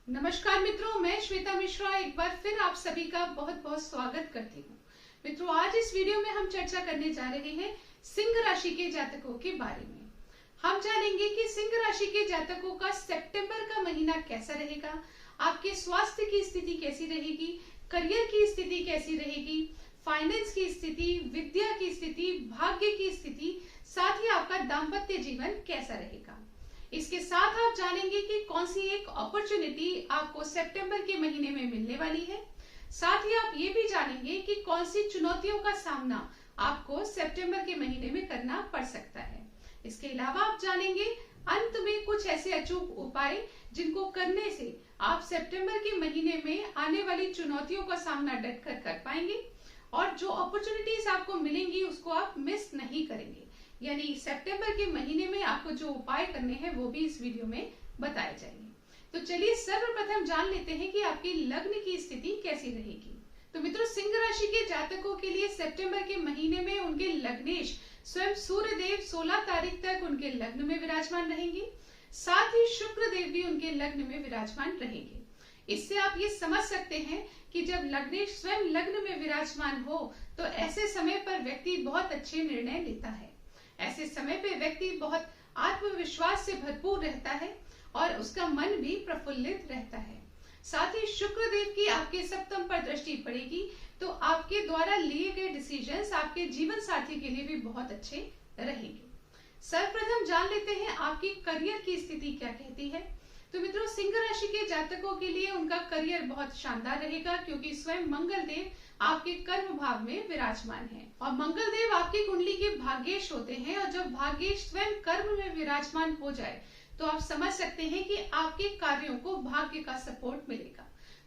नमस्कार मित्रों, मैं श्वेता मिश्रा एक बार फिर आप सभी का बहुत बहुत स्वागत करती हूँ। मित्रों, आज इस वीडियो में हम चर्चा करने जा रहे हैं सिंह राशि के जातकों के बारे में। हम जानेंगे कि सिंह राशि के जातकों का सितंबर का महीना कैसा रहेगा, आपके स्वास्थ्य की स्थिति कैसी रहेगी, करियर की स्थिति कैसी रहेगी, फाइनेंस की स्थिति, विद्या की स्थिति, भाग्य की स्थिति, साथ ही आपका दाम्पत्य जीवन कैसा रहेगा। इसके साथ आप जानेंगे कि कौन सी एक अपॉर्चुनिटी आपको सितंबर के महीने में मिलने वाली है। साथ ही आप ये भी जानेंगे कि कौन सी चुनौतियों का सामना आपको सितंबर के महीने में करना पड़ सकता है। इसके अलावा आप जानेंगे अंत में कुछ ऐसे अचूक उपाय जिनको करने से आप सितंबर के महीने में आने वाली चुनौतियों का सामना डटकर कर पाएंगे और जो अपॉर्चुनिटीज आपको मिलेंगी उसको आप मिस नहीं करेंगे। यानी सितंबर के महीने में आपको जो उपाय करने हैं वो भी इस वीडियो में बताए जाएंगे। तो चलिए सर्वप्रथम जान लेते हैं कि आपकी लग्न की स्थिति कैसी रहेगी। तो मित्रों, सिंह राशि के जातकों के लिए सितंबर के महीने में उनके लग्नेश स्वयं सूर्य देव 16 तारीख तक उनके लग्न में विराजमान रहेंगे। साथ ही शुक्र देव भी उनके लग्न में विराजमान रहेंगे। इससे आप ये समझ सकते हैं कि जब लग्नेश स्वयं लग्न में विराजमान हो तो ऐसे समय पर व्यक्ति बहुत अच्छे निर्णय लेता है। ऐसे समय पे व्यक्ति बहुत आत्मविश्वास से भरपूर रहता है और उसका मन भी प्रफुल्लित रहता है। साथ ही शुक्र देव की आपके सप्तम पर दृष्टि पड़ेगी तो आपके द्वारा लिए गए डिसीजंस आपके जीवन साथी के लिए भी बहुत अच्छे रहेंगे। सर्वप्रथम जान लेते हैं आपकी करियर की स्थिति क्या कहती है। तो मित्रों, सिंह राशि के जातकों के लिए उनका करियर बहुत शानदार रहेगा क्योंकि स्वयं मंगल देव आपके कर्म भाव में विराजमान है और मंगल देव आपकी कुंडली के भाग्येश होते हैं। और जब भाग्येश स्वयं कर्म में विराजमान हो जाए तो आप समझ सकते हैं कि आपके कार्यों को भाग्य का सपोर्ट मिलेगा,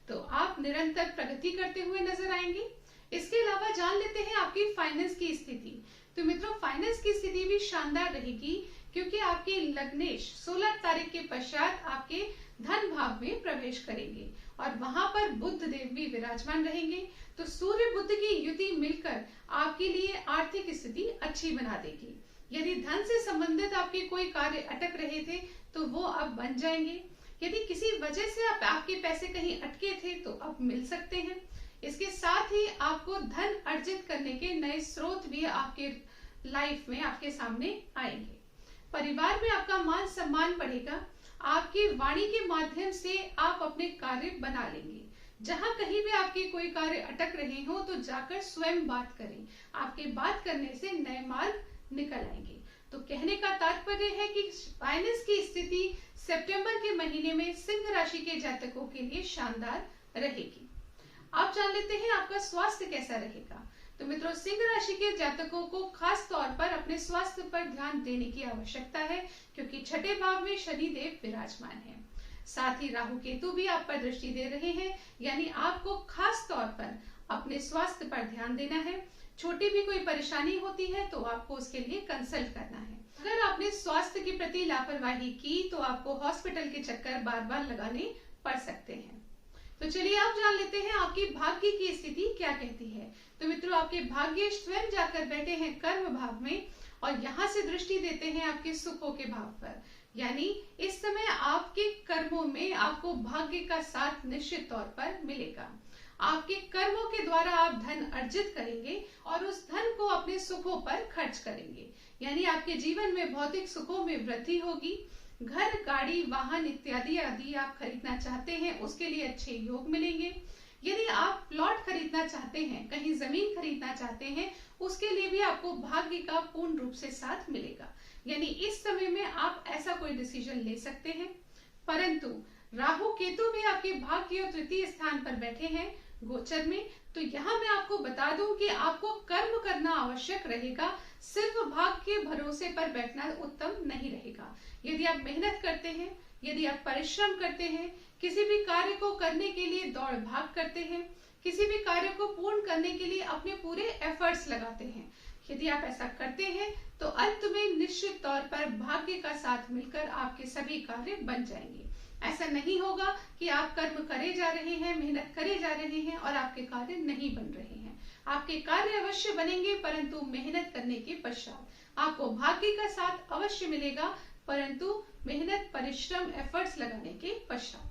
तो आप निरंतर प्रगति करते हुए नजर आएंगे। इसके अलावा जान लेते हैं आपकी फाइनेंस की स्थिति। तो मित्रों, फाइनेंस की स्थिति भी शानदार रहेगी क्योंकि आपके लग्नेश 16 तारीख के पश्चात आपके धन भाव में प्रवेश करेंगे और वहां पर बुध देव भी विराजमान रहेंगे। तो सूर्य बुध की युति मिलकर आपके लिए आर्थिक स्थिति अच्छी बना देगी। यदि धन से संबंधित आपके कोई कार्य अटक रहे थे तो वो अब बन जाएंगे। यदि किसी वजह से आपके पैसे कहीं अटके थे तो अब मिल सकते हैं। इसके साथ ही आपको धन अर्जित करने के नए स्रोत भी आपके लाइफ में आपके सामने आएंगे। परिवार में आपका मान सम्मान बढ़ेगा। आपकी वाणी के माध्यम से आप अपने कार्य बना लेंगे। जहां कहीं भी आपके कोई कार्य अटक रहे हो तो जाकर स्वयं बात करें। आपके बात करने से नए मार्ग निकल आएंगे। तो कहने का तात्पर्य है कि फाइनेंस की स्थिति सितंबर के महीने में सिंह राशि के जातकों के लिए शानदार रहेगी। आप जान लेते हैं आपका स्वास्थ्य कैसा रहेगा। तो मित्रों, सिंह राशि के जातकों को खास तौर पर अपने स्वास्थ्य पर ध्यान देने की आवश्यकता है क्योंकि छठे भाव में शनि देव विराजमान है। साथ ही राहु केतु भी आप पर दृष्टि दे रहे हैं, यानी आपको खास तौर पर अपने स्वास्थ्य पर ध्यान देना है। छोटी भी कोई परेशानी होती है तो आपको उसके लिए कंसल्ट करना है। अगर आपने स्वास्थ्य के प्रति लापरवाही की तो आपको हॉस्पिटल के चक्कर बार बार लगाने पड़ सकते हैं। तो चलिए आप जान लेते हैं आपकी भाग्य की स्थिति क्या कहती है। तो मित्रों, आपके भाग्य स्वयं जाकर बैठे हैं कर्म भाव में और यहाँ से दृष्टि देते हैं आपके सुखों के भाव पर। यानी इस समय आपके कर्मों में आपको भाग्य का साथ निश्चित तौर पर मिलेगा। आपके कर्मों के द्वारा आप धन अर्जित करेंगे और उस धन को अपने सुखों पर खर्च करेंगे। यानी आपके जीवन में भौतिक सुखों में वृद्धि होगी। घर, गाड़ी, वाहन इत्यादि आदि आप खरीदना चाहते हैं उसके लिए अच्छे योग मिलेंगे। यदि आप प्लॉट खरीदना चाहते हैं, कहीं जमीन खरीदना चाहते हैं, उसके लिए भी आपको भाग्य का पूर्ण रूप से साथ मिलेगा। यानी इस समय में आप ऐसा कोई डिसीजन ले सकते हैं। परंतु राहु केतु भी आपके भाग्य और तृतीय स्थान पर बैठे हैं गोचर में। तो यहाँ मैं आपको बता दूं कि आपको कर्म करना आवश्यक रहेगा, सिर्फ भाग्य के भरोसे पर बैठना उत्तम नहीं रहेगा। यदि आप मेहनत करते हैं, यदि आप परिश्रम करते हैं, किसी भी कार्य को करने के लिए दौड़ भाग करते हैं, किसी भी कार्य को पूर्ण करने के लिए अपने पूरे एफर्ट्स लगाते हैं, यदि आप ऐसा करते हैं तो अंत में निश्चित तौर पर भाग्य का साथ मिलकर आपके सभी कार्य बन जाएंगे। ऐसा नहीं होगा कि आप कर्म करे जा रहे हैं, मेहनत करे जा रहे हैं और आपके कार्य नहीं बन रहे हैं। आपके कार्य अवश्य बनेंगे परंतु मेहनत करने के पश्चात आपको भाग्य का साथ अवश्य मिलेगा, परंतु मेहनत, परिश्रम, एफर्ट्स लगाने के पश्चात।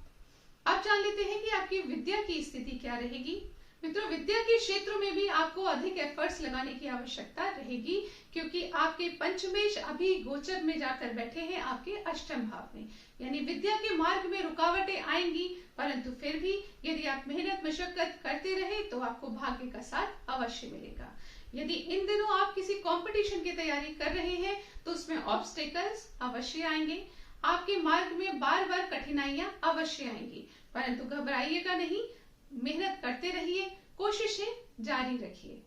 अब जान लेते हैं कि आपकी विद्या की स्थिति क्या रहेगी। मित्रों, विद्या के क्षेत्र में भी आपको अधिक एफर्ट्स लगाने की आवश्यकता रहेगी, क्योंकि आपके पंचमेश अभी गोचर में जाकर बैठे हैं आपके अष्टम भाव में। यानी विद्या के मार्ग में रुकावटें आएंगी, परंतु फिर भी यदि आप मेहनत मशक्कत करते रहे तो आपको भाग्य का साथ अवश्य मिलेगा। यदि इन दिनों आप किसी कंपटीशन की तैयारी कर रहे हैं तो उसमें ऑब्स्टेकल्स अवश्य आएंगे, आपके मार्ग में बार बार कठिनाइयां अवश्य आएंगी, परंतु घबराइएगा नहीं, मेहनत करते रहिए, कोशिशें जारी रखिए।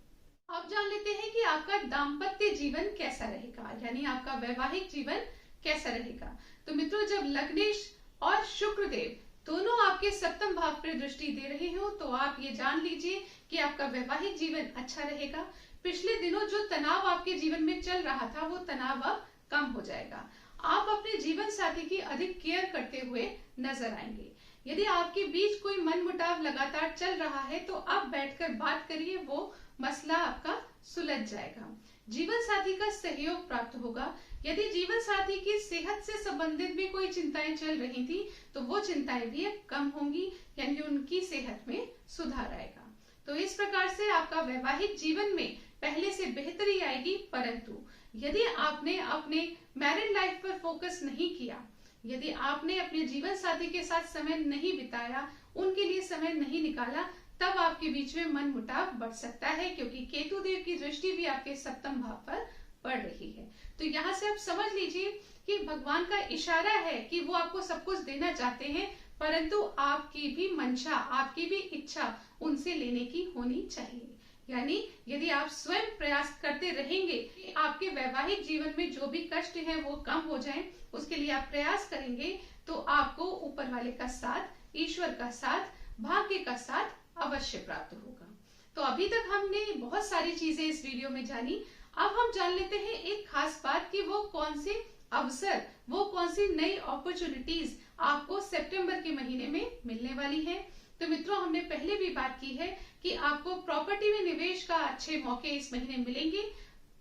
अब जान लेते हैं कि आपका दाम्पत्य जीवन कैसा रहेगा, यानी आपका वैवाहिक जीवन कैसा रहेगा। तो मित्रों, जब लग्नेश और शुक्रदेव दोनों आपके सप्तम भाव पर दृष्टि दे रहे हो तो आप ये जान लीजिए कि आपका वैवाहिक जीवन अच्छा रहेगा। पिछले दिनों जो तनाव आपके जीवन में चल रहा था वो तनाव अब कम हो जाएगा। आप अपने जीवन साथी की अधिक केयर करते हुए नजर आएंगे। यदि आपके बीच कोई मनमुटाव लगातार चल रहा है तो आप बैठकर बात करिए, वो मसला आपका सुलझ जाएगा। जीवन साथी का सहयोग प्राप्त होगा। यदि जीवन साथी की सेहत से संबंधित भी कोई चिंताएं चल रही थी तो वो चिंताएं भी कम होंगी, यानी उनकी सेहत में सुधार आएगा। तो इस प्रकार से आपका वैवाहिक जीवन में पहले से बेहतरी आएगी। परंतु यदि आपने अपने मैरिड लाइफ पर फोकस नहीं किया, यदि आपने अपने जीवन साथी के साथ समय नहीं बिताया, उनके लिए समय नहीं निकाला, तब आपके बीच में मन मुटाव बढ़ सकता है, क्योंकि केतु देव की दृष्टि भी आपके सप्तम भाव पर पड़ रही है। तो यहाँ से आप समझ लीजिए कि भगवान का इशारा है कि वो आपको सब कुछ देना चाहते हैं, परंतु आपकी भी मंशा, आपकी भी इच्छा उनसे लेने की होनी चाहिए। यानी यदि आप स्वयं प्रयास करते रहेंगे कि आपके वैवाहिक जीवन में जो भी कष्ट है वो कम हो जाएं, उसके लिए आप प्रयास करेंगे तो आपको ऊपर वाले का साथ, ईश्वर का साथ, भाग्य का साथ अवश्य प्राप्त होगा। तो अभी तक हमने बहुत सारी चीजें इस वीडियो में जानी। अब हम जान लेते हैं एक खास बात कि वो कौन से अवसर, वो कौन सी नई अपॉर्चुनिटीज आपको सितंबर के महीने में मिलने वाली है। तो मित्रों, हमने पहले भी बात की है कि आपको प्रॉपर्टी में निवेश का अच्छे मौके इस महीने मिलेंगे,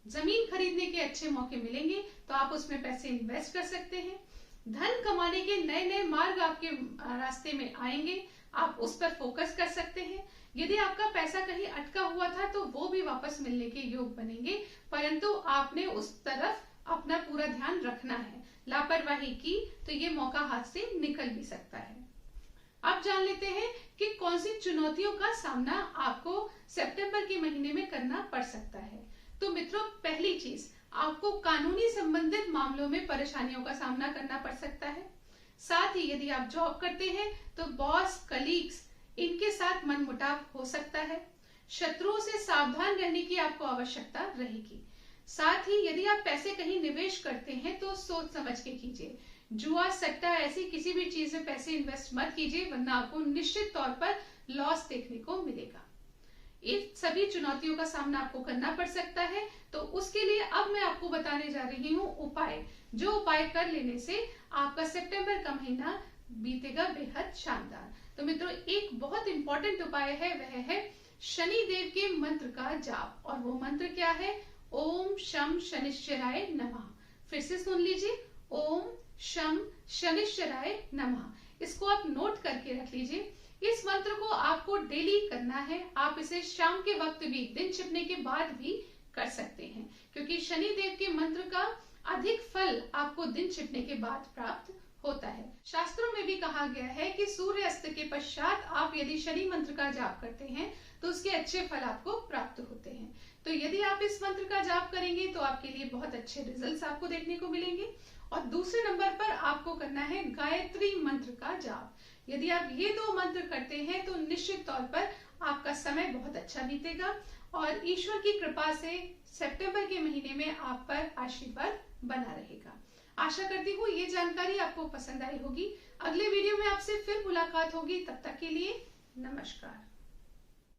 जमीन खरीदने के अच्छे मौके मिलेंगे, तो आप उसमें पैसे इन्वेस्ट कर सकते हैं। धन कमाने के नए नए मार्ग आपके रास्ते में आएंगे, आप उस पर फोकस कर सकते हैं। यदि आपका पैसा कहीं अटका हुआ था तो वो भी वापस मिलने के योग बनेंगे, परंतु आपने उस तरफ अपना पूरा ध्यान रखना है। लापरवाही की तो ये मौका हाथ से निकल भी सकता है। अब जान लेते हैं कि कौन सी चुनौतियों का सामना आपको सितंबर के महीने में करना पड़ सकता है। तो मित्रों, पहली चीज, आपको कानूनी संबंधित मामलों में परेशानियों का सामना करना पड़ सकता है। साथ ही यदि आप जॉब करते हैं तो बॉस, कलीग्स, इनके साथ मनमुटाव हो सकता है। शत्रुओं से सावधान रहने की आपको आवश्यकता रहेगी। साथ ही यदि आप पैसे कहीं निवेश करते हैं तो सोच समझ के कीजिए। जुआ, सट्टा, ऐसी किसी भी चीज में पैसे इन्वेस्ट मत कीजिए, वरना आपको निश्चित तौर पर लॉस देखने को मिलेगा। इन सभी चुनौतियों का सामना आपको करना पड़ सकता है। तो उसके लिए अब मैं आपको बताने जा रही हूँ उपाय, जो उपाय कर लेने से आपका सितंबर का महीना बीतेगा बेहद शानदार। तो मित्रों, एक बहुत इंपॉर्टेंट उपाय है, वह है शनि देव के मंत्र का जाप। और वो मंत्र क्या है? ओम शम शनिश्चराय नमः। फिर से सुन लीजिए, ओम शम शनिश्चराय नमः। इसको आप नोट करके रख लीजिए। इस मंत्र को आपको डेली करना है। आप इसे शाम के वक्त भी, दिन छिपने के बाद भी कर सकते हैं, क्योंकि शनि देव के मंत्र का अधिक फल आपको दिन छिपने के बाद प्राप्त होता है। शास्त्रों में भी कहा गया है कि सूर्य अस्त के पश्चात आप यदि शनि मंत्र का जाप करते हैं तो उसके अच्छे फल आपको प्राप्त होते हैं। तो यदि आप इस मंत्र का जाप करेंगे तो आपके लिए बहुत अच्छे रिजल्ट्स आपको देखने को मिलेंगे। और दूसरे नंबर पर आपको करना है गायत्री मंत्र का जाप। यदि आप ये दो मंत्र करते हैं तो निश्चित तौर पर आपका समय बहुत अच्छा बीतेगा और ईश्वर की कृपा से सितंबर के महीने में आप पर आशीर्वाद बना रहेगा। आशा करती हूँ ये जानकारी आपको पसंद आई होगी। अगले वीडियो में आपसे फिर मुलाकात होगी। तब तक के लिए नमस्कार।